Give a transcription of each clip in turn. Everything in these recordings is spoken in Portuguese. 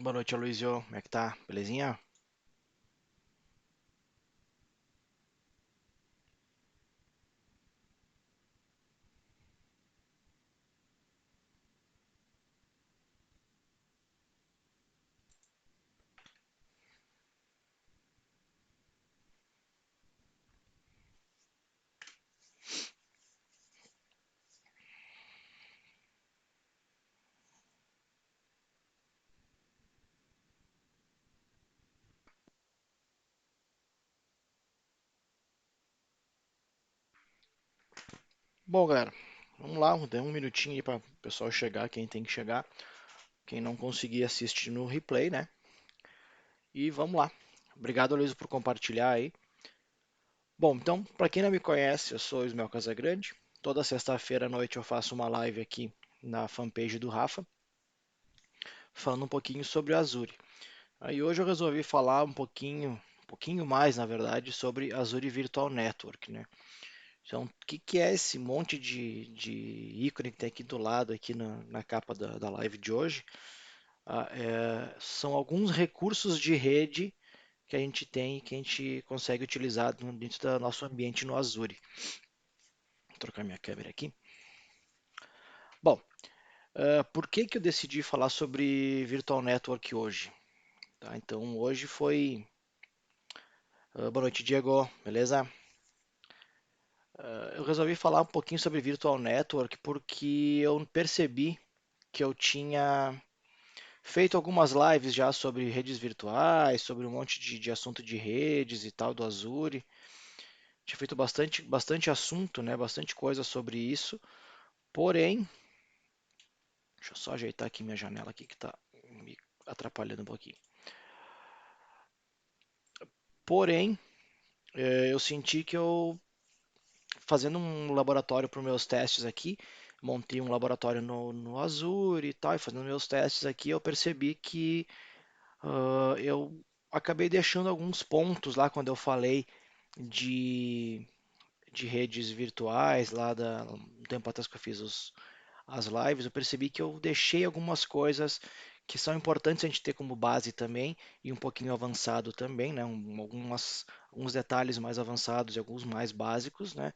Boa noite, Aloysio. Como é que tá? Belezinha? Bom, galera, vamos lá, dê um minutinho aí para o pessoal chegar, quem tem que chegar. Quem não conseguir assistir no replay, né? E vamos lá. Obrigado, Aloysio, por compartilhar aí. Bom, então, para quem não me conhece, eu sou o Ismael Casagrande. Toda sexta-feira à noite eu faço uma live aqui na fanpage do Rafa, falando um pouquinho sobre o Azure. Aí hoje eu resolvi falar um pouquinho mais, na verdade, sobre Azure Virtual Network, né? Então, o que, que é esse monte de ícone que tem aqui do lado, aqui na capa da live de hoje? São alguns recursos de rede que a gente tem e que a gente consegue utilizar dentro do nosso ambiente no Azure. Vou trocar minha câmera aqui. Bom, por que, que eu decidi falar sobre Virtual Network hoje? Tá, então, hoje foi. Boa noite, Diego, beleza? Eu resolvi falar um pouquinho sobre Virtual Network porque eu percebi que eu tinha feito algumas lives já sobre redes virtuais, sobre um monte de assunto de redes e tal do Azure. Tinha feito bastante assunto, né? Bastante coisa sobre isso. Porém, deixa eu só ajeitar aqui minha janela aqui que está me atrapalhando um pouquinho. Porém, eu senti que eu fazendo um laboratório para os meus testes aqui, montei um laboratório no Azure e tal, e fazendo meus testes aqui, eu percebi que eu acabei deixando alguns pontos lá quando eu falei de, de redes virtuais, um tempo atrás que eu fiz as lives, eu percebi que eu deixei algumas coisas que são importantes a gente ter como base também, e um pouquinho avançado também, né? Alguns detalhes mais avançados e alguns mais básicos, né?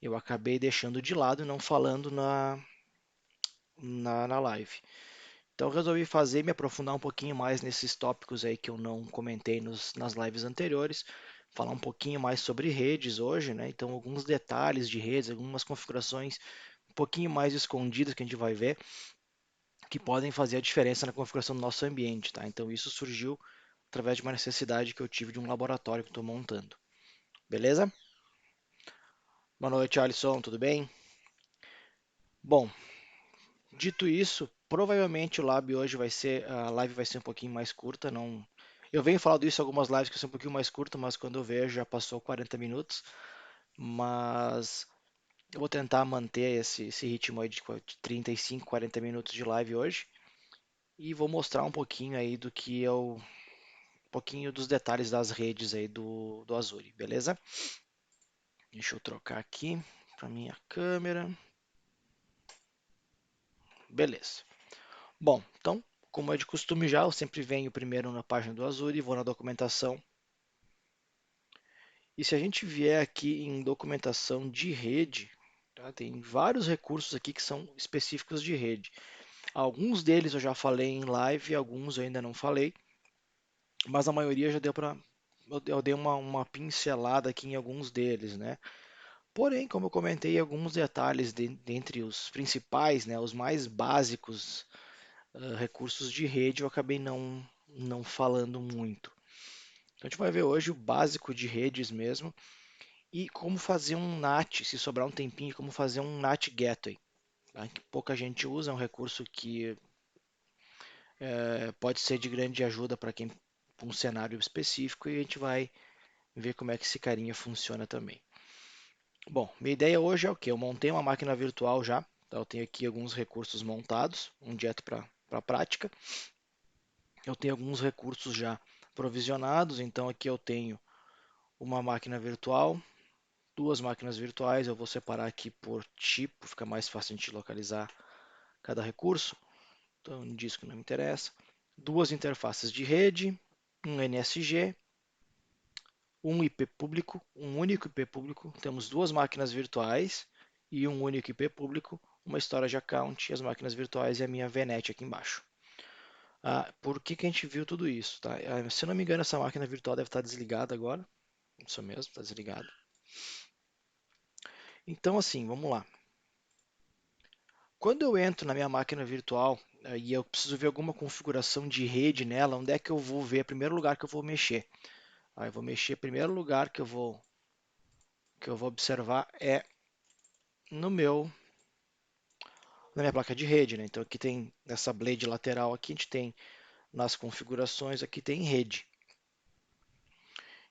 Eu acabei deixando de lado e não falando na live. Então eu resolvi me aprofundar um pouquinho mais nesses tópicos aí que eu não comentei nas lives anteriores, falar um pouquinho mais sobre redes hoje, né? Então alguns detalhes de redes, algumas configurações um pouquinho mais escondidas que a gente vai ver, que podem fazer a diferença na configuração do nosso ambiente, tá? Então isso surgiu através de uma necessidade que eu tive de um laboratório que estou montando. Beleza? Boa noite, Alisson, tudo bem? Bom, dito isso, provavelmente a live vai ser um pouquinho mais curta, não. Eu venho falando isso em algumas lives que são um pouquinho mais curtas, mas quando eu vejo já passou 40 minutos, mas eu vou tentar manter esse ritmo aí de 35, 40 minutos de live hoje e vou mostrar um pouquinho aí um pouquinho dos detalhes das redes aí do Azure, beleza? Deixa eu trocar aqui para minha câmera. Beleza. Bom, então, como é de costume já, eu sempre venho primeiro na página do Azure e vou na documentação. E se a gente vier aqui em documentação de rede, tá, tem vários recursos aqui que são específicos de rede. Alguns deles eu já falei em live, alguns eu ainda não falei, mas a maioria já deu para eu dei uma pincelada aqui em alguns deles, né? Porém, como eu comentei, alguns detalhes dentre os principais, né, os mais básicos recursos de rede, eu acabei não falando muito. Então a gente vai ver hoje o básico de redes mesmo e como fazer um NAT, se sobrar um tempinho, como fazer um NAT Gateway, tá? Que pouca gente usa, é um recurso que pode ser de grande ajuda para quem para um cenário específico e a gente vai ver como é que esse carinha funciona também. Bom, minha ideia hoje é o que? Eu montei uma máquina virtual já, então eu tenho aqui alguns recursos montados, um direto para a prática. Eu tenho alguns recursos já provisionados, então aqui eu tenho uma máquina virtual, duas máquinas virtuais, eu vou separar aqui por tipo, fica mais fácil a gente localizar cada recurso. Então, um disco não me interessa. duas interfaces de rede, um NSG, um IP público, um único IP público. Temos duas máquinas virtuais e um único IP público, uma storage account, as máquinas virtuais e a minha VNet aqui embaixo. Por que que a gente viu tudo isso? Tá? Se eu não me engano, essa máquina virtual deve estar desligada agora. Isso mesmo, está desligada. Então, assim, vamos lá. Quando eu entro na minha máquina virtual e eu preciso ver alguma configuração de rede nela, onde é que eu vou ver? O primeiro lugar que eu vou mexer. Aí eu vou mexer, primeiro lugar que eu vou observar é no meu na minha placa de rede, né? Então aqui tem nessa blade lateral aqui, a gente tem nas configurações, aqui tem rede.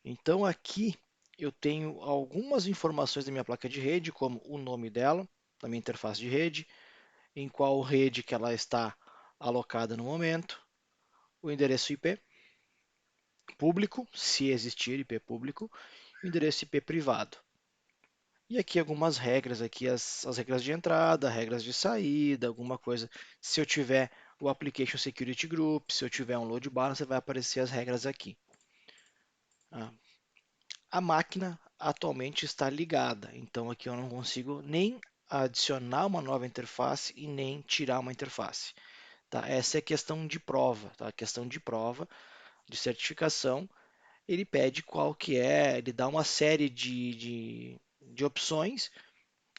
Então aqui eu tenho algumas informações da minha placa de rede, como o nome dela, da minha interface de rede, em qual rede que ela está alocada no momento, o endereço IP público, se existir IP público, e o endereço IP privado. E aqui algumas regras, aqui as regras de entrada, regras de saída, alguma coisa. Se eu tiver o Application Security Group, se eu tiver um load balance, vai aparecer as regras aqui. A máquina atualmente está ligada, então aqui eu não consigo nem adicionar uma nova interface e nem tirar uma interface. Tá? Essa é a questão de prova, tá? A questão de prova, de certificação, ele pede qual que é, ele dá uma série de opções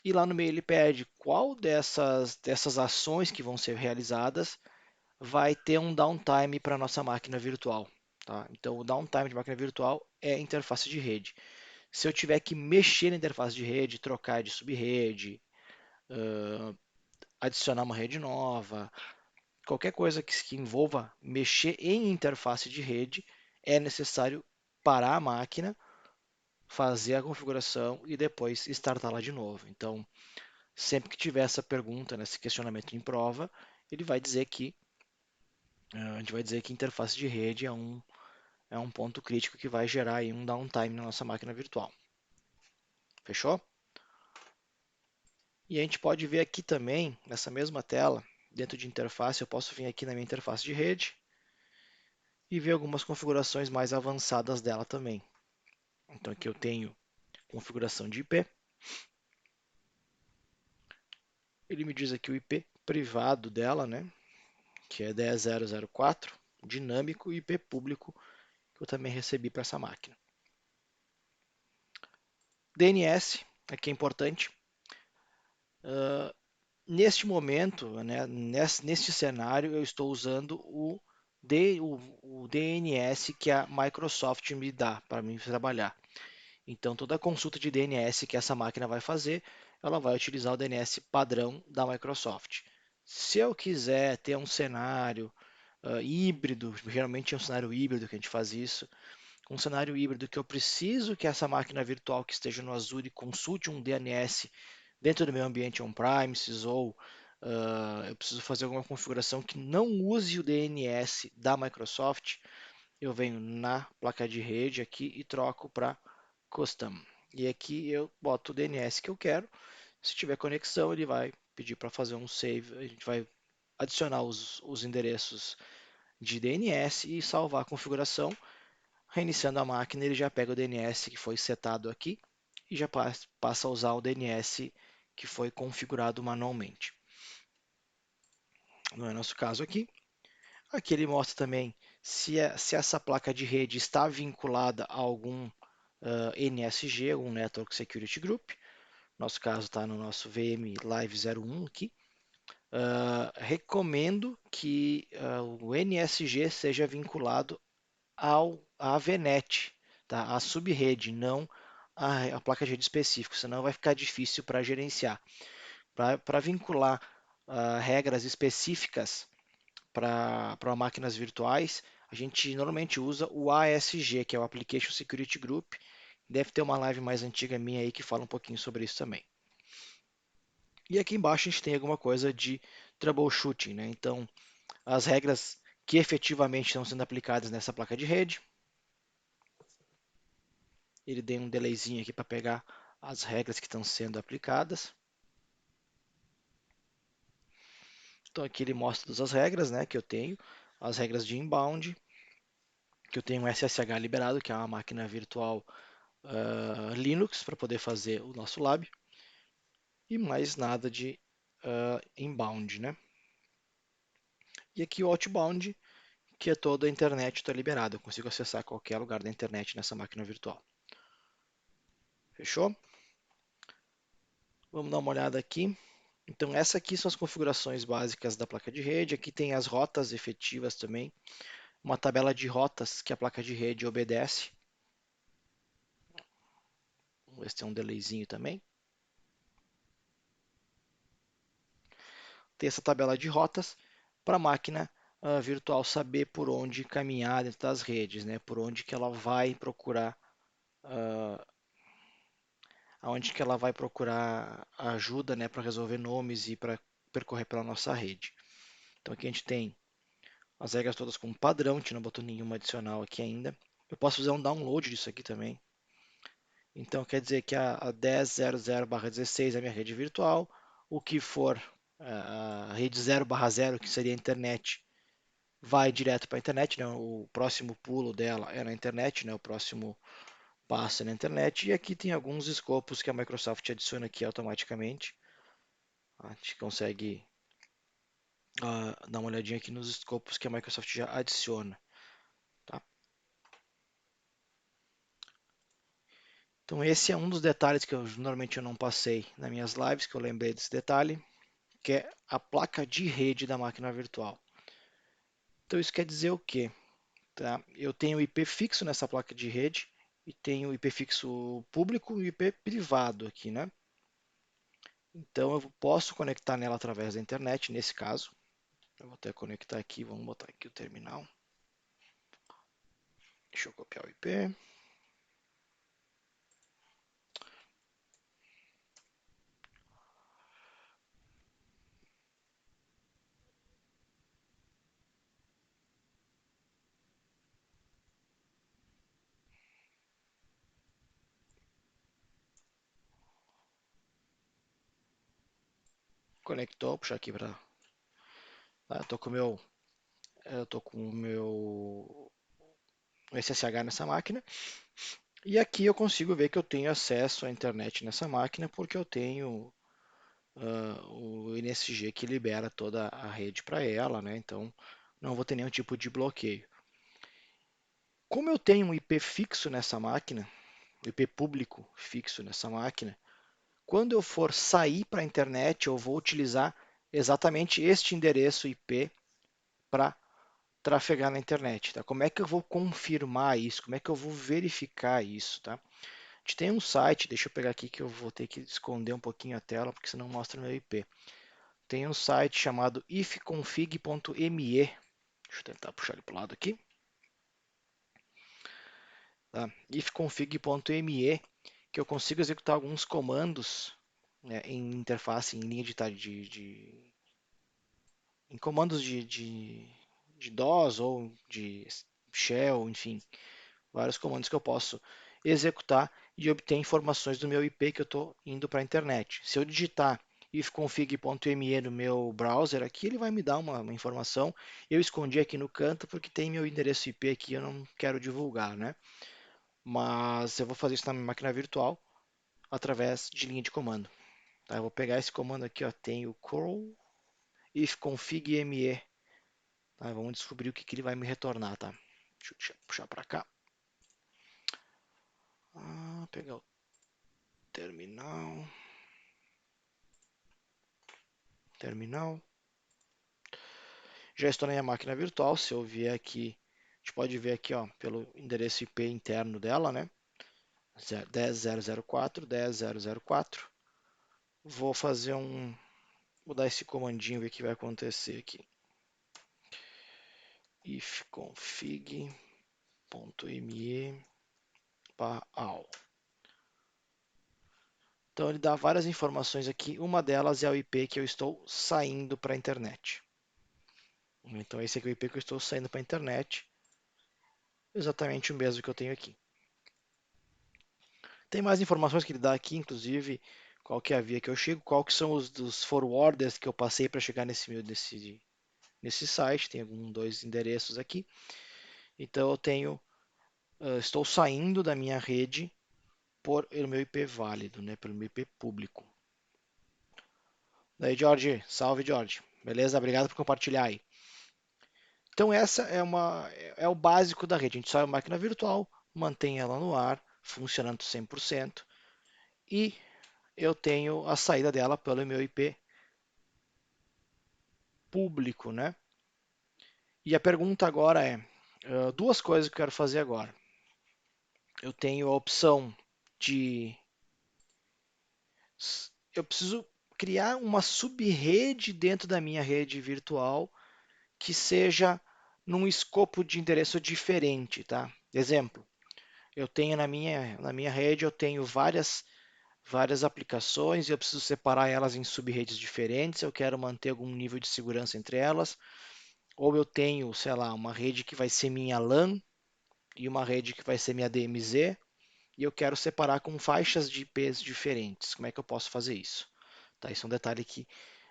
e lá no meio ele pede qual dessas ações que vão ser realizadas vai ter um downtime para a nossa máquina virtual. Tá? Então, o downtime de máquina virtual é a interface de rede. Se eu tiver que mexer na interface de rede, trocar de subrede, adicionar uma rede nova, qualquer coisa que envolva mexer em interface de rede, é necessário parar a máquina, fazer a configuração e depois startá-la de novo. Então, sempre que tiver essa pergunta, nesse questionamento em prova, ele vai dizer que a gente vai dizer que interface de rede é um ponto crítico que vai gerar aí um downtime na nossa máquina virtual. Fechou? E a gente pode ver aqui também, nessa mesma tela, dentro de interface, eu posso vir aqui na minha interface de rede e ver algumas configurações mais avançadas dela também. Então aqui eu tenho configuração de IP. Ele me diz aqui o IP privado dela, né, que é 10.0.0.4, dinâmico, e IP público que eu também recebi para essa máquina. DNS, aqui é importante. Neste momento, né, neste cenário, eu estou usando o DNS que a Microsoft me dá para mim trabalhar. Então, toda consulta de DNS que essa máquina vai fazer, ela vai utilizar o DNS padrão da Microsoft. Se eu quiser ter um cenário híbrido, geralmente é um cenário híbrido que a gente faz isso, um cenário híbrido que eu preciso que essa máquina virtual que esteja no Azure consulte um DNS dentro do meu ambiente on-premises ou eu preciso fazer alguma configuração que não use o DNS da Microsoft, eu venho na placa de rede aqui e troco para Custom. E aqui eu boto o DNS que eu quero. Se tiver conexão, ele vai pedir para fazer um save. A gente vai adicionar os endereços de DNS e salvar a configuração. Reiniciando a máquina, ele já pega o DNS que foi setado aqui e já passa a usar o DNS que foi configurado manualmente. No nosso caso aqui. Aqui ele mostra também se essa placa de rede está vinculada a algum NSG, algum Network Security Group. Nosso caso está no nosso VM Live 01 aqui. Recomendo que o NSG seja vinculado à VNet, tá? À subrede, não à placa de rede específica, senão vai ficar difícil para gerenciar. Para vincular regras específicas para máquinas virtuais, a gente normalmente usa o ASG, que é o Application Security Group. Deve ter uma live mais antiga minha aí que fala um pouquinho sobre isso também. E aqui embaixo a gente tem alguma coisa de troubleshooting, né? Então, as regras que efetivamente estão sendo aplicadas nessa placa de rede. Ele deu um delayzinho aqui para pegar as regras que estão sendo aplicadas. Então aqui ele mostra todas as regras, né, que eu tenho. as regras de inbound, que eu tenho um SSH liberado, que é uma máquina virtual Linux para poder fazer o nosso lab, e mais nada de inbound, né? E aqui o outbound, que é toda a internet está liberada, eu consigo acessar qualquer lugar da internet nessa máquina virtual. Fechou? Vamos dar uma olhada aqui. Então, essa aqui são as configurações básicas da placa de rede. Aqui tem as rotas efetivas também, uma tabela de rotas que a placa de rede obedece. Vamos ver se tem um delayzinho também. Tem essa tabela de rotas para a máquina virtual saber por onde caminhar dentro das redes, né? Por onde que ela vai procurar, aonde que ela vai procurar ajuda, né, para resolver nomes e para percorrer pela nossa rede. Então aqui a gente tem as regras todas como padrão, a gente não botou nenhuma adicional aqui ainda. Eu posso fazer um download disso aqui também. Então quer dizer que a 10.00/16 é a minha rede virtual, o que for a rede 0/0, que seria a internet, vai direto para a internet, né? O próximo pulo dela é na internet, né? O próximo passo é na internet. E aqui tem alguns escopos que a Microsoft adiciona aqui automaticamente. A gente consegue dar uma olhadinha aqui nos escopos que a Microsoft já adiciona. Tá? Então esse é um dos detalhes que eu normalmente eu não passei nas minhas lives, que eu lembrei desse detalhe, que é a placa de rede da máquina virtual. Então isso quer dizer o quê? Tá? Eu tenho IP fixo nessa placa de rede e tenho IP fixo público e IP privado aqui, né? Então eu posso conectar nela através da internet, nesse caso. Eu vou até conectar aqui, vamos botar aqui o terminal. Deixa eu copiar o IP. Conectou, puxar aqui para. Tá, eu tô com o meu SSH nessa máquina. E aqui eu consigo ver que eu tenho acesso à internet nessa máquina porque eu tenho o NSG que libera toda a rede para ela, né? Então não vou ter nenhum tipo de bloqueio. Como eu tenho um IP fixo nessa máquina, IP público fixo nessa máquina, quando eu for sair para a internet, eu vou utilizar exatamente este endereço IP para trafegar na internet. Tá? Como é que eu vou confirmar isso? Como é que eu vou verificar isso? Tá? A gente tem um site, deixa eu pegar aqui que eu vou ter que esconder um pouquinho a tela, porque senão mostra meu IP. Tem um site chamado ifconfig.me. Deixa eu tentar puxar ele para o lado aqui. Tá? ifconfig.me, que eu consigo executar alguns comandos, né, em interface, em linha em comandos de DOS ou de shell, enfim, vários comandos que eu posso executar e obter informações do meu IP que eu estou indo para a internet. Se eu digitar ifconfig.me no meu browser aqui, ele vai me dar uma informação. Eu escondi aqui no canto porque tem meu endereço IP aqui, eu não quero divulgar, né? Mas eu vou fazer isso na minha máquina virtual através de linha de comando. Tá? Eu vou pegar esse comando aqui, ó, tem o curl ifconfig.me. Tá? Vamos descobrir o que, que ele vai me retornar, tá? Deixa eu puxar para cá. Pegar o terminal. Terminal. Já estou na minha máquina virtual. Se eu vier aqui, a gente pode ver aqui, ó, pelo endereço IP interno dela, né? 10.004, 10.004. Vou fazer um. Vou dar esse comandinho, ver o que vai acontecer aqui. ifconfig.me/all. Então ele dá várias informações aqui. Uma delas é o IP que eu estou saindo para a internet. Então esse aqui é o IP que eu estou saindo para a internet. Exatamente o mesmo que eu tenho aqui. Tem mais informações que ele dá aqui, inclusive qual que é a via que eu chego, qual que são os dos forwarders que eu passei para chegar nesse nesse site, tem dois endereços aqui. Então eu tenho, estou saindo da minha rede pelo meu IP válido, né, pelo meu IP público. Daí, Jorge, salve, Jorge. Beleza? Obrigado por compartilhar aí. Então essa é o básico da rede. A gente sai uma máquina virtual, mantém ela no ar, funcionando 100%, e eu tenho a saída dela pelo meu IP público, né? E a pergunta agora é, duas coisas que eu quero fazer agora. Eu tenho a opção de, eu preciso criar uma sub-rede dentro da minha rede virtual que seja num escopo de endereço diferente, tá? Exemplo, eu tenho na minha rede, eu tenho várias aplicações e eu preciso separar elas em sub-redes diferentes, eu quero manter algum nível de segurança entre elas, ou eu tenho, sei lá, uma rede que vai ser minha LAN e uma rede que vai ser minha DMZ, e eu quero separar com faixas de IPs diferentes. Como é que eu posso fazer isso? Tá, isso é um detalhe que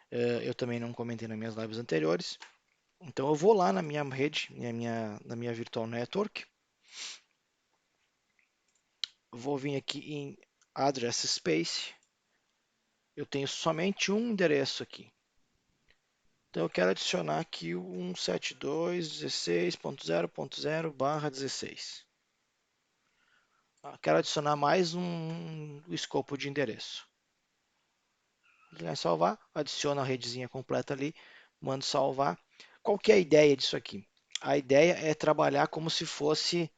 eu também não comentei nas minhas lives anteriores. Então eu vou lá na minha rede, na minha Virtual Network, vou vir aqui em Address Space, eu tenho somente um endereço aqui. Então eu quero adicionar aqui o 172.16.0.0/16. Quero adicionar mais um escopo de endereço. Clicar em salvar, adiciona a redezinha completa ali, mando salvar. Qual que é a ideia disso aqui? A ideia é trabalhar como se fosse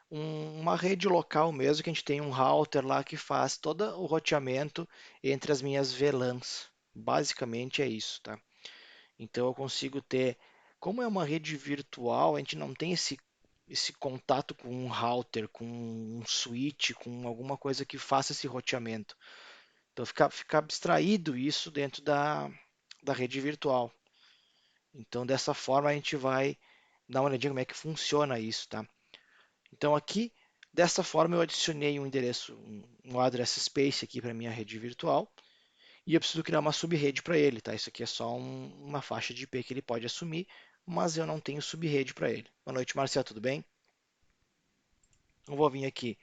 uma rede local mesmo, que a gente tem um router lá que faz todo o roteamento entre as minhas VLANs. Basicamente é isso, tá? Então eu consigo ter, como é uma rede virtual, a gente não tem esse contato com um router, com um switch, com alguma coisa que faça esse roteamento. Então fica abstraído isso dentro da rede virtual. Então dessa forma a gente vai dar uma olhadinha como é que funciona isso, tá? Então aqui, dessa forma eu adicionei um endereço, um address space aqui para minha rede virtual e eu preciso criar uma sub-rede para ele, tá? Isso aqui é só uma faixa de IP que ele pode assumir, mas eu não tenho sub-rede para ele. Boa noite, Marcelo, tudo bem? Eu vou vir aqui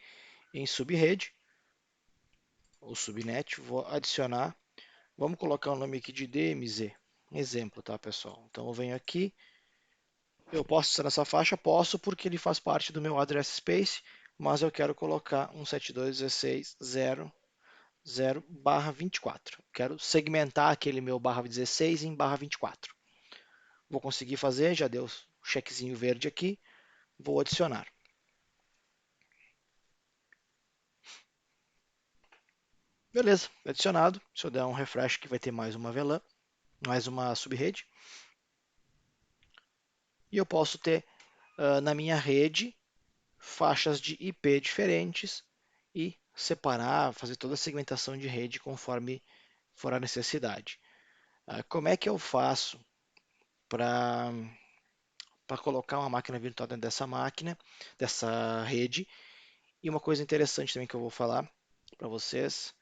em sub-rede, ou subnet, vou adicionar, vamos colocar o nome aqui de DMZ, um exemplo, tá, pessoal? Então eu venho aqui, eu posso estar nessa faixa? Posso, porque ele faz parte do meu address space, mas eu quero colocar 172.16.0/24. Quero segmentar aquele meu /16 em /24. Vou conseguir fazer, já deu o checkzinho verde aqui, vou adicionar. Beleza, adicionado. Se eu der um refresh que vai ter mais uma VLAN, mais uma sub-rede. E eu posso ter na minha rede faixas de IP diferentes e separar, fazer toda a segmentação de rede conforme for a necessidade. Como é que eu faço para colocar uma máquina virtual dentro dessa máquina, dessa rede? E uma coisa interessante também que eu vou falar para vocês.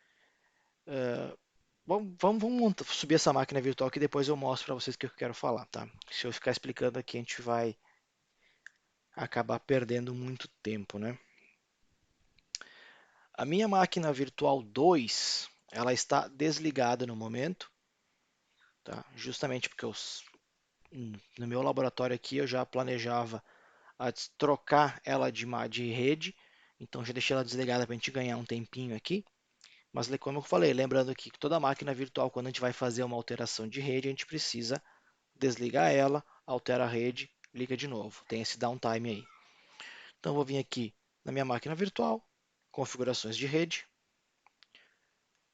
Vamos subir essa máquina virtual que depois eu mostro para vocês o que eu quero falar, tá? Se eu ficar explicando aqui, a gente vai acabar perdendo muito tempo, né? A minha máquina virtual 2, ela está desligada no momento, tá? Justamente porque no meu laboratório aqui eu já planejava trocar ela de rede, então já deixei ela desligada para a gente ganhar um tempinho aqui. Mas como eu falei, lembrando que toda máquina virtual, quando a gente vai fazer uma alteração de rede, a gente precisa desligar ela, altera a rede, liga de novo. Tem esse downtime aí. Então vou vir aqui na minha máquina virtual, configurações de rede.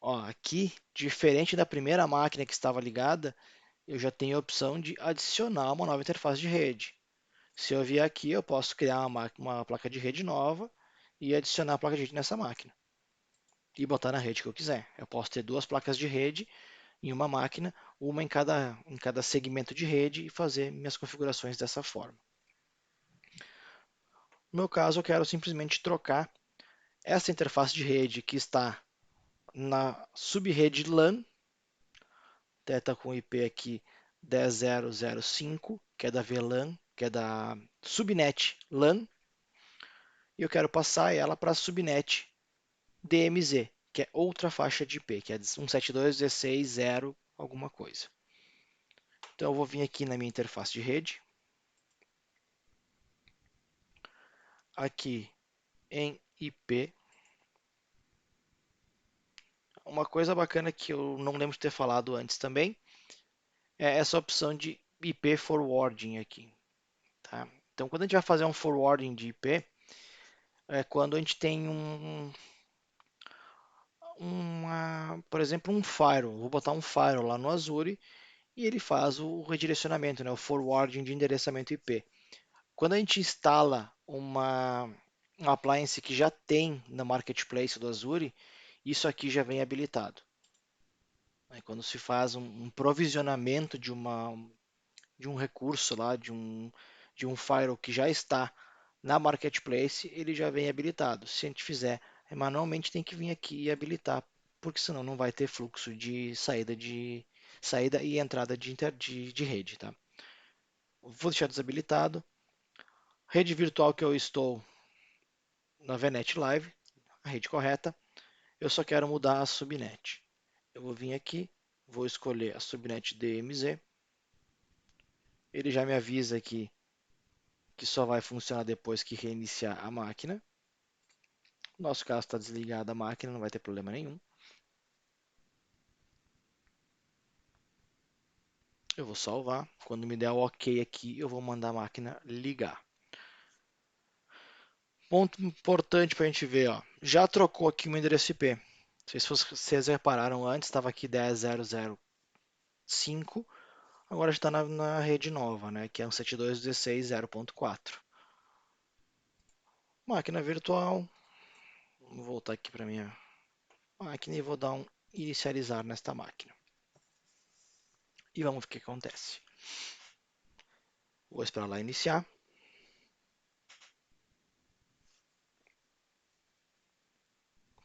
Ó, aqui, diferente da primeira máquina que estava ligada, eu já tenho a opção de adicionar uma nova interface de rede. Se eu vier aqui, eu posso criar uma placa de rede nova e adicionar a placa de rede nessa máquina e botar na rede que eu quiser. Eu posso ter duas placas de rede em uma máquina, uma em cada segmento de rede e fazer minhas configurações dessa forma. No meu caso, eu quero simplesmente trocar essa interface de rede que está na sub-rede LAN, está com o IP aqui 10005, que é da VLAN, que é da subnet LAN, e eu quero passar ela para a subnet DMZ, que é outra faixa de IP, que é 172.16.0 alguma coisa. Então eu vou vir aqui na minha interface de rede, aqui em IP. Uma coisa bacana que eu não lembro de ter falado antes também é essa opção de IP forwarding aqui, tá? Então quando a gente vai fazer um forwarding de IP, é quando a gente tem por exemplo, um firewall. Vou botar um firewall lá no Azure e ele faz o redirecionamento, né, o forwarding de endereçamento IP. Quando a gente instala uma appliance que já tem na marketplace do Azure, isso aqui já vem habilitado. Quando se faz um provisionamento de um recurso lá, de um firewall que já está na marketplace, ele já vem habilitado. Se a gente fizer manualmente, tem que vir aqui e habilitar, porque senão não vai ter fluxo de saída e entrada de rede, tá? Vou deixar desabilitado. Rede virtual que eu estou na VNet Live, a rede correta. Eu só quero mudar a subnet. Eu vou vir aqui, vou escolher a subnet DMZ. Ele já me avisa aqui que só vai funcionar depois que reiniciar a máquina. No nosso caso está desligada a máquina, não vai ter problema nenhum. Eu vou salvar. Quando me der o OK aqui, eu vou mandar a máquina ligar. Ponto importante para a gente ver, ó. Já trocou aqui o endereço IP. Não sei se vocês repararam antes, estava aqui 10.0.0.5. Agora está na rede nova, né? Que é um 172.16.0.4. Máquina virtual. Vou voltar aqui para minha máquina e vou dar um inicializar nesta máquina. E vamos ver o que acontece. Vou esperar lá iniciar.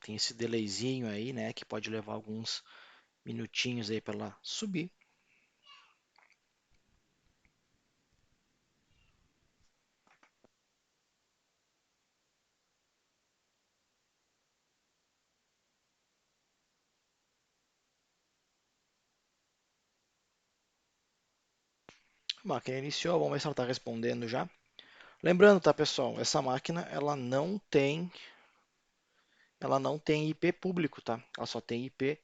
Tem esse delayzinho aí, né? Que pode levar alguns minutinhos aí para ela subir. A máquina iniciou, vamos ver se ela está respondendo já. Lembrando, tá, pessoal, essa máquina ela não tem IP público, tá? Ela só tem IP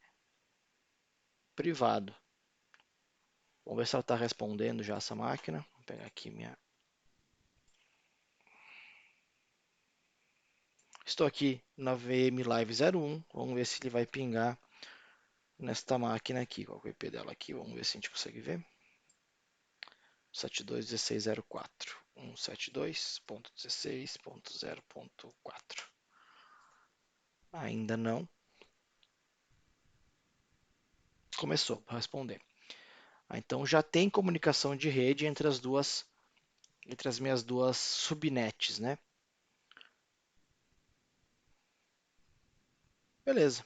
privado. Vamos ver se ela está respondendo já essa máquina. Vou pegar aqui minha. Estou aqui na VM Live 01. Vamos ver se ele vai pingar nesta máquina aqui. Qual é o IP dela aqui? Vamos ver se a gente consegue ver. 72.16.04. 172.16.0.4. Ainda não. Começou a responder. Então já tem comunicação de rede entre as minhas duas subnets, né? Beleza.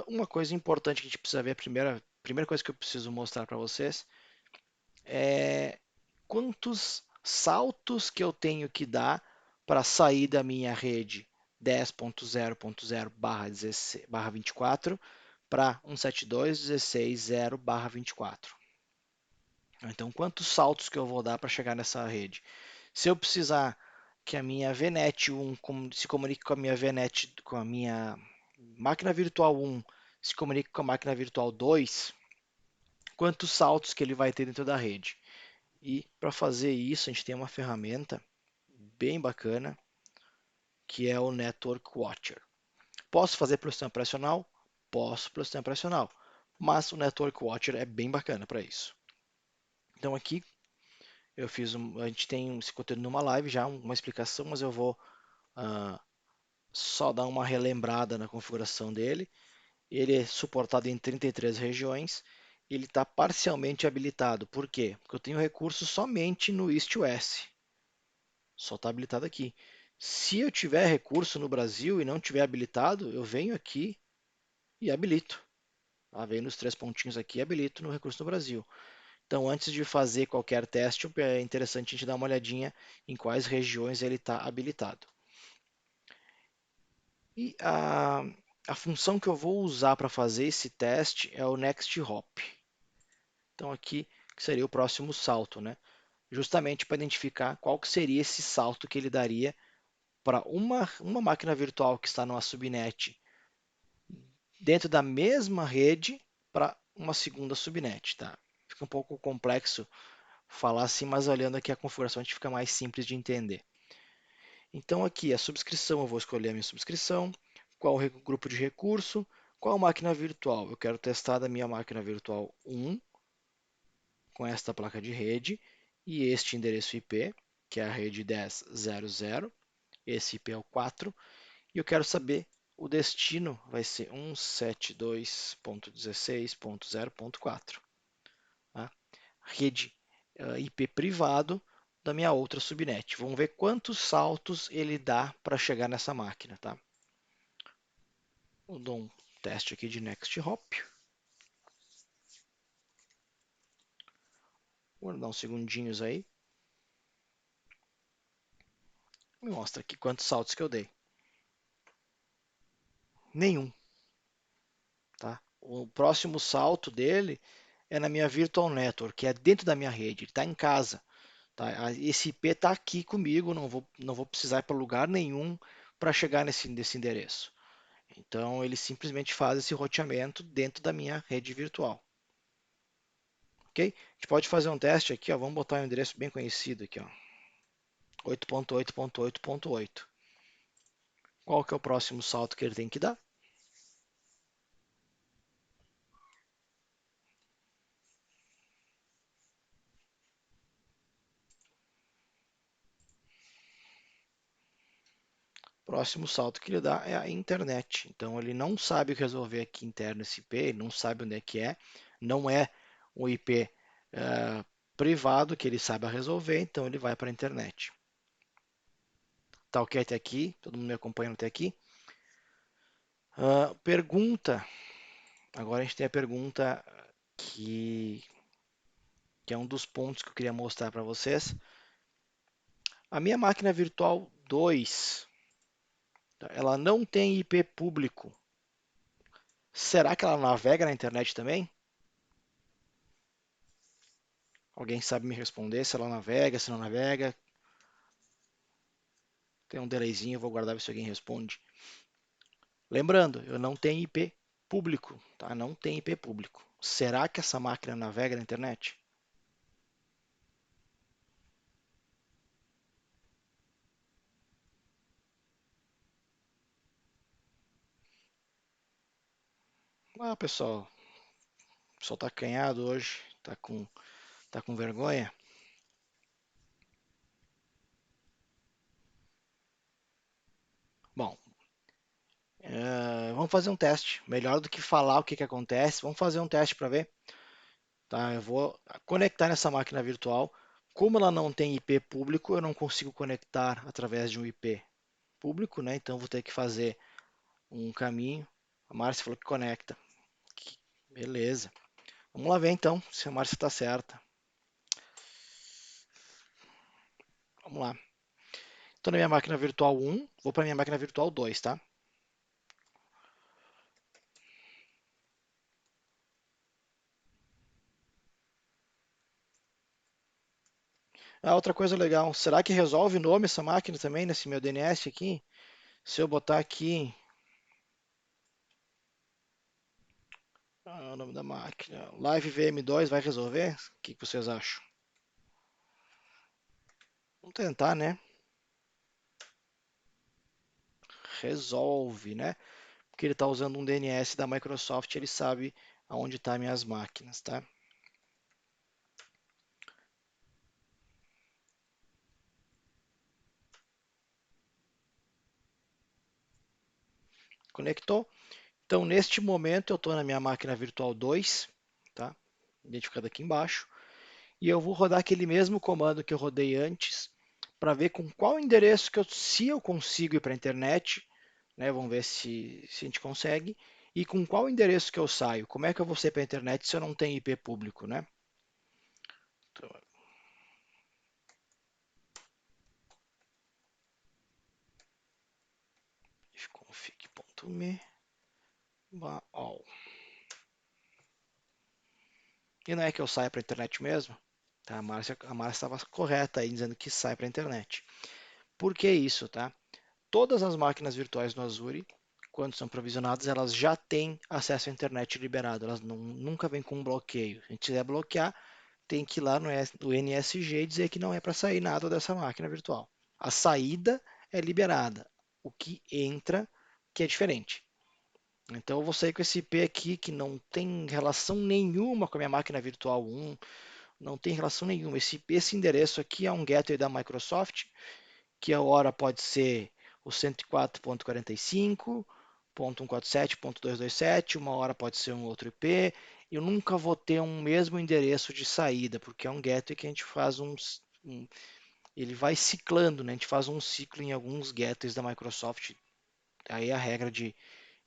Uma coisa importante que a gente precisa ver, a primeira coisa que eu preciso mostrar para vocês é quantos saltos que eu tenho que dar para sair da minha rede 10.0.0/24 para 172.16.0/24. Então, quantos saltos que eu vou dar para chegar nessa rede? Se eu precisar que a minha VNet 1 se comunique com a minha VNet, com a minha máquina virtual 1 se comunique com a máquina virtual 2, quantos saltos que ele vai ter dentro da rede? E para fazer isso, a gente tem uma ferramenta bem bacana, que é o Network Watcher. Posso fazer pelo sistema operacional? Posso pelo sistema operacional, mas o Network Watcher é bem bacana para isso. Então aqui a gente tem esse conteúdo numa live já, uma explicação, mas eu vou só dar uma relembrada na configuração dele. Ele é suportado em 33 regiões. Ele está parcialmente habilitado. Por quê? Porque eu tenho recurso somente no East-West. Só está habilitado aqui. Se eu tiver recurso no Brasil e não tiver habilitado, eu venho aqui e habilito. Tá? Vem nos três pontinhos aqui, habilito no recurso no Brasil. Então, antes de fazer qualquer teste, é interessante a gente dar uma olhadinha em quais regiões ele está habilitado. E a função que eu vou usar para fazer esse teste é o next hop. Então, aqui que seria o próximo salto, né? Justamente para identificar qual que seria esse salto que ele daria para uma máquina virtual que está numa subnet dentro da mesma rede para uma segunda subnet, tá? Fica um pouco complexo falar assim, mas olhando aqui a configuração a gente fica mais simples de entender. Então aqui a subscrição, eu vou escolher a minha subscrição, qual o grupo de recurso, qual máquina virtual. Eu quero testar da minha máquina virtual 1 com esta placa de rede e este endereço IP, que é a rede 10.0.0, esse IP é o 4, e eu quero saber o destino vai ser 172.16.0.4, tá? Rede IP privado da minha outra subnet. Vamos ver quantos saltos ele dá para chegar nessa máquina, tá? Eu dou um teste aqui de next hop. Vou dar uns segundinhos aí. Me mostra aqui quantos saltos que eu dei. Nenhum, tá? O próximo salto dele é na minha Virtual Network, que é dentro da minha rede, ele está em casa. Tá? Esse IP está aqui comigo, não vou precisar ir para lugar nenhum para chegar nesse endereço. Então ele simplesmente faz esse roteamento dentro da minha rede virtual. Ok? A gente pode fazer um teste aqui, ó, vamos botar um endereço bem conhecido aqui, ó, 8.8.8.8. Qual que é o próximo salto que ele tem que dar? O próximo salto que ele dá é a internet. Então ele não sabe resolver aqui interno esse IP, ele não sabe onde é, não é um IP privado que ele saiba resolver, então ele vai para a internet. Tá ok até aqui? Todo mundo me acompanhando até aqui? Pergunta. Agora a gente tem a pergunta que, que é um dos pontos que eu queria mostrar para vocês. A minha máquina virtual 2, tá, ela não tem IP público. Será que ela navega na internet também? Alguém sabe me responder se ela navega, se não navega? Tem um delayzinho, eu vou guardar se alguém responde. Lembrando, eu não tenho IP público, tá? Não tem IP público. Será que essa máquina navega na internet? Pessoal, o pessoal tá acanhado hoje, tá com vergonha. Bom, vamos fazer um teste. Melhor do que falar o que que acontece, vamos fazer um teste para ver. Tá? Eu vou conectar nessa máquina virtual. Como ela não tem IP público, eu não consigo conectar através de um IP público, né? Então vou ter que fazer um caminho. A Márcia falou que conecta. Beleza. Vamos lá ver então se a Márcia está certa. Vamos lá. Estou na minha máquina virtual 1, vou para minha máquina virtual 2, tá? Outra coisa legal, será que resolve o nome essa máquina também nesse meu DNS aqui? Se eu botar aqui o nome da máquina, Live VM2 vai resolver? O que que vocês acham? Vamos tentar, né? Resolve, né? Porque ele está usando um DNS da Microsoft, ele sabe aonde estão minhas máquinas, tá? Conectou. Então, neste momento, eu estou na minha máquina virtual 2, tá? Identificado aqui embaixo. E eu vou rodar aquele mesmo comando que eu rodei antes para ver com qual endereço se eu consigo ir para a internet, né? Vamos ver se a gente consegue. E com qual endereço que eu saio? Como é que eu vou sair para a internet se eu não tenho IP público, né? Então, ifconfig.me all. E não é que eu saia para a internet mesmo? Tá, a Márcia estava correta aí dizendo que sai para a internet. Por que isso, tá? Todas as máquinas virtuais no Azure, quando são provisionadas, elas já têm acesso à internet liberado. Elas nunca vêm com um bloqueio. Se a gente quiser bloquear, tem que ir lá no NSG e dizer que não é para sair nada dessa máquina virtual. A saída é liberada. O que entra que é diferente. Então eu vou sair com esse IP aqui que não tem relação nenhuma com a minha máquina virtual 1, não tem relação nenhuma. Esse endereço aqui é um gateway da Microsoft, que a hora pode ser o 104.45.147.227, uma hora pode ser um outro IP. Eu nunca vou ter um mesmo endereço de saída, porque é um gateway que a gente faz ele vai ciclando, né? A gente faz um ciclo em alguns gateways da Microsoft. Aí a regra de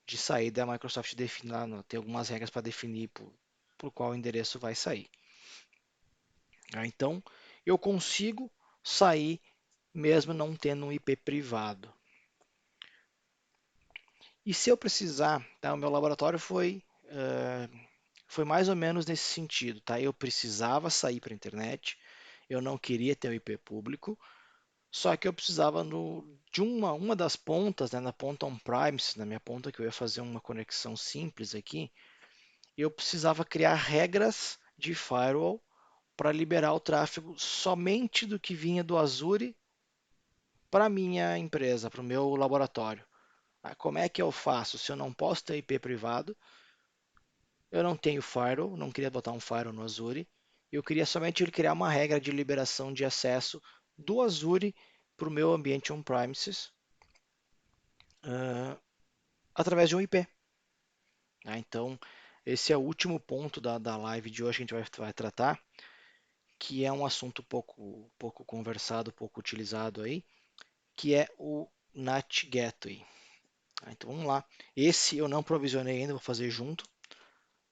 saída a Microsoft define lá, tem algumas regras para definir por qual endereço vai sair. Então, eu consigo sair mesmo não tendo um IP privado. E se eu precisar, tá? O meu laboratório foi mais ou menos nesse sentido, tá? Eu precisava sair para a internet, eu não queria ter um IP público, só que eu precisava de uma das pontas, né, na ponta on-premise, na minha ponta que eu ia fazer uma conexão simples aqui, eu precisava criar regras de firewall para liberar o tráfego somente do que vinha do Azure para minha empresa, para o meu laboratório. Como é que eu faço? Se eu não posso ter IP privado, eu não tenho firewall, não queria botar um firewall no Azure, eu queria somente criar uma regra de liberação de acesso do Azure para o meu ambiente on-premises através de um IP. Então, esse é o último ponto da live de hoje que a gente vai tratar, que é um assunto pouco conversado, pouco utilizado aí, que é o NAT Gateway. Então vamos lá. Esse eu não provisionei ainda, vou fazer junto.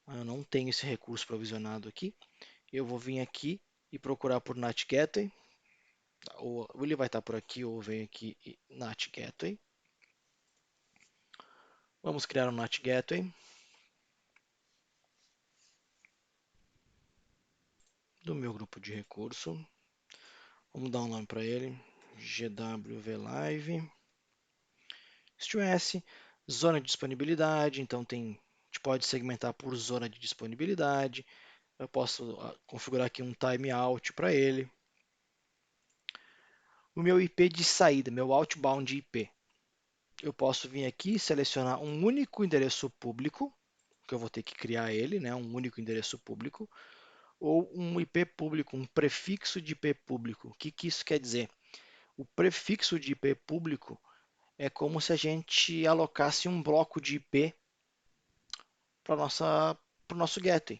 Eu não tenho esse recurso provisionado aqui. Eu vou vir aqui e procurar por NAT Gateway. Ou ele vai estar por aqui, ou vem aqui e NAT Gateway. Vamos criar um NAT Gateway do meu grupo de recurso. Vamos dar um nome para ele. GWV Live. STS, zona de disponibilidade. Então a gente pode segmentar por zona de disponibilidade. Eu posso configurar aqui um timeout para ele. O meu IP de saída, meu outbound IP. Eu posso vir aqui e selecionar um único endereço público, que eu vou ter que criar ele, né? Um único endereço público, ou um IP público, um prefixo de IP público. O que isso quer dizer? O prefixo de IP público é como se a gente alocasse um bloco de IP para o nosso gateway.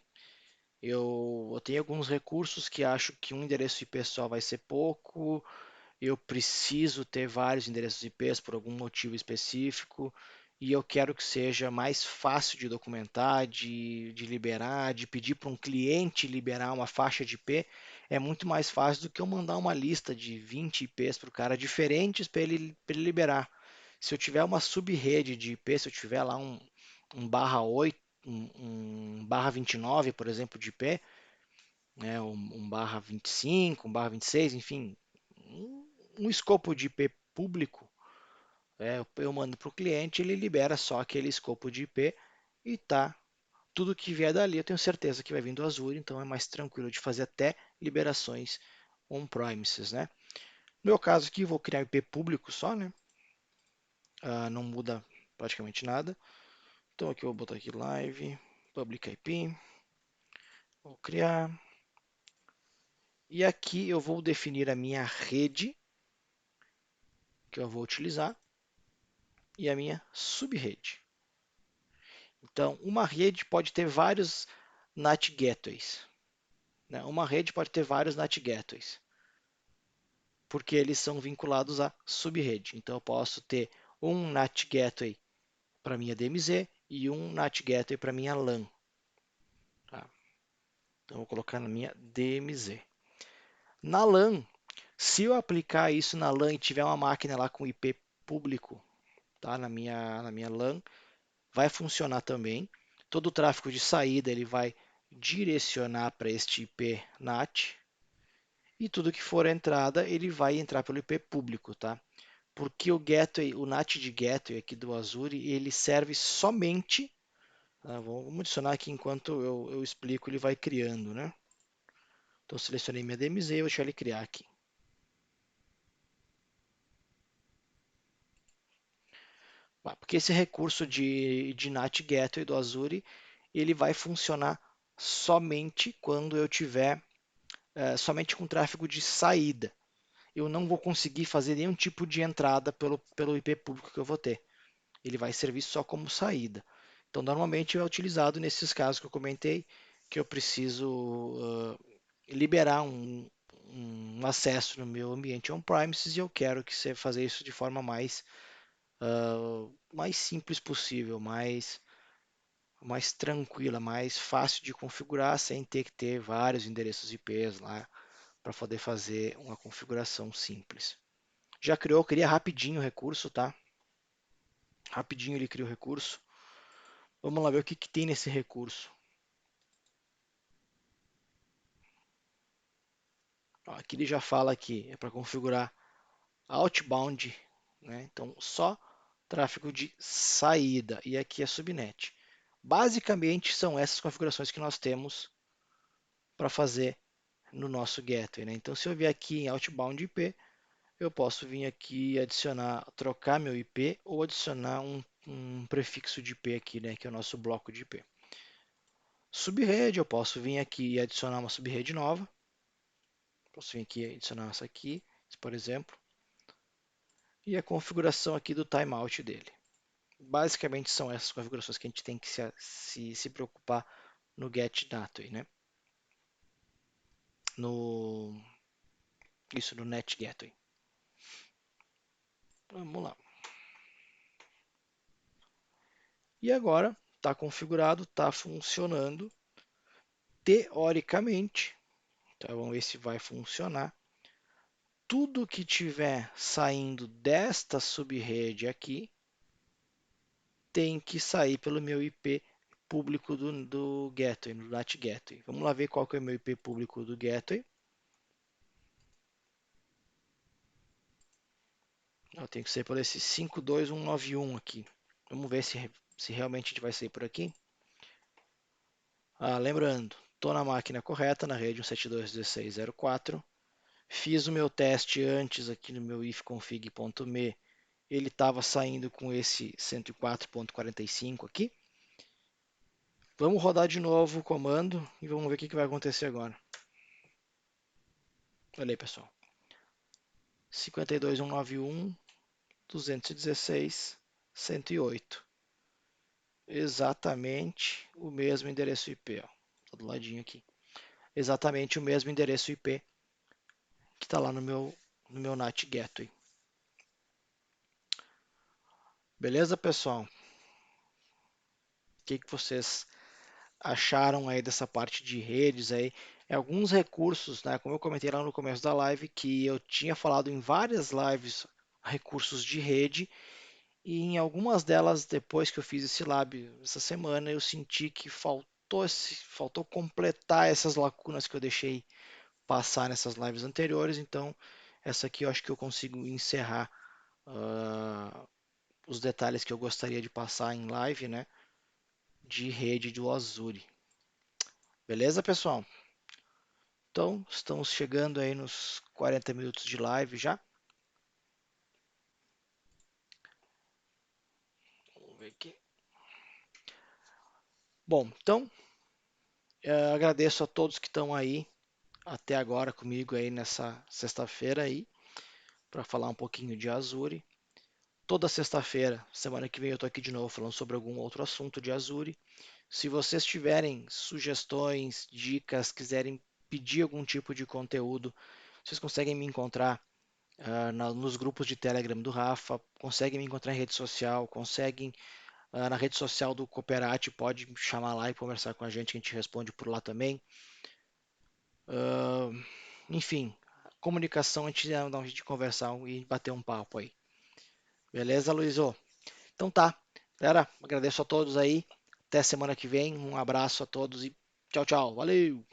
Eu tenho alguns recursos que acho que um endereço IP só vai ser pouco, eu preciso ter vários endereços IPs por algum motivo específico, e eu quero que seja mais fácil de documentar, de liberar, de pedir para um cliente liberar uma faixa de IP, é muito mais fácil do que eu mandar uma lista de 20 IPs para o cara diferentes para ele liberar. Se eu tiver uma sub-rede de IP, se eu tiver lá um barra 8, um barra 29, por exemplo, de IP, né, um barra 25, um barra 26, enfim, um escopo de IP público, eu mando para o cliente, ele libera só aquele escopo de IP e tá. Tudo que vier dali eu tenho certeza que vai vir do Azure, então é mais tranquilo de fazer até liberações on-premises, né? No meu caso aqui, vou criar IP público só, né? Não muda praticamente nada. Então aqui eu vou botar aqui live, public IP, vou criar. E aqui eu vou definir a minha rede que eu vou utilizar e a minha subrede. Então, uma rede pode ter vários NAT gateways, né? Uma rede pode ter vários NAT gateways, porque eles são vinculados à subrede. Então, eu posso ter um NAT gateway para minha DMZ e um NAT Gateway para minha LAN. Tá? Então, vou colocar na minha DMZ. Na LAN, se eu aplicar isso na LAN e tiver uma máquina lá com IP público, tá? Na minha LAN, vai funcionar também. Todo o tráfego de saída ele vai direcionar para este IP NAT e tudo que for entrada ele vai entrar pelo IP público, tá? Porque o gateway, o NAT de gateway aqui do Azure, ele serve somente, tá? Vamos adicionar aqui enquanto eu explico, ele vai criando, né? Então selecionei minha DMZ e vou deixar ele criar aqui. Porque esse recurso de NAT Gateway do Azure, ele vai funcionar somente quando eu tiver somente com tráfego de saída. Eu não vou conseguir fazer nenhum tipo de entrada pelo IP público que eu vou ter. Ele vai servir só como saída. Então, normalmente é utilizado nesses casos que eu comentei, que eu preciso liberar um acesso no meu ambiente on-premises e eu quero que você faça isso de forma mais simples possível, mais tranquila, mais fácil de configurar, sem ter que ter vários endereços IPs lá para poder fazer uma configuração simples. Já criou, cria rapidinho o recurso, tá? Rapidinho ele cria o recurso. Vamos lá ver o que tem nesse recurso. Aqui ele já fala que é para configurar outbound, né? Então só tráfego de saída e aqui é subnet. Basicamente são essas configurações que nós temos para fazer no nosso gateway, né? Então se eu vier aqui em outbound IP, eu posso vir aqui e adicionar, trocar meu IP ou adicionar um prefixo de IP aqui, né? Que é o nosso bloco de IP. Subrede, eu posso vir aqui e adicionar uma subrede nova. Posso vir aqui e adicionar essa aqui, por exemplo. E a configuração aqui do timeout dele. Basicamente são essas configurações que a gente tem que se preocupar no Get Gateway, né? No, isso no Net Gateway. Vamos lá. E agora está configurado, está funcionando. Teoricamente, então vamos ver se vai funcionar. Tudo que tiver saindo desta subrede aqui tem que sair pelo meu IP público do Gateway, do NAT Gateway. Vamos lá ver qual que é o meu IP público do Gateway. Eu tenho que sair por esse 52191 aqui. Vamos ver se realmente a gente vai sair por aqui. Lembrando, estou na máquina correta, na rede 172.16.04. Fiz o meu teste antes aqui no meu ifconfig.me. Ele estava saindo com esse 104.45 aqui. Vamos rodar de novo o comando e vamos ver o que vai acontecer agora. Olha aí, pessoal. 52.191, 216, 108. Exatamente o mesmo endereço IP. Ó. Tá do ladinho aqui. Exatamente o mesmo endereço IP que está lá no meu NAT Gateway. Beleza, pessoal? O que vocês acharam aí dessa parte de redes aí? Alguns recursos, né? Como eu comentei lá no começo da live, que eu tinha falado em várias lives, recursos de rede, e em algumas delas, depois que eu fiz esse lab essa semana, eu senti que faltou completar essas lacunas que eu deixei passar nessas lives anteriores. Então, essa aqui eu acho que eu consigo encerrar os detalhes que eu gostaria de passar em live, né? De rede do Azure. Beleza, pessoal? Então, estamos chegando aí nos 40 minutos de live já. Vamos ver aqui. Bom, então, agradeço a todos que estão aí até agora comigo aí nessa sexta-feira aí, para falar um pouquinho de Azure. Toda sexta-feira, semana que vem eu estou aqui de novo falando sobre algum outro assunto de Azure. Se vocês tiverem sugestões, dicas, quiserem pedir algum tipo de conteúdo, vocês conseguem me encontrar nos grupos de Telegram do Rafa, conseguem me encontrar em rede social, conseguem Na rede social do Cooperate, pode me chamar lá e conversar com a gente responde por lá também. Ah, enfim, comunicação, a gente dá um jeito de conversar e bater um papo aí. Beleza, Luizô? Então tá. Galera, agradeço a todos aí. Até semana que vem. Um abraço a todos e tchau, tchau. Valeu!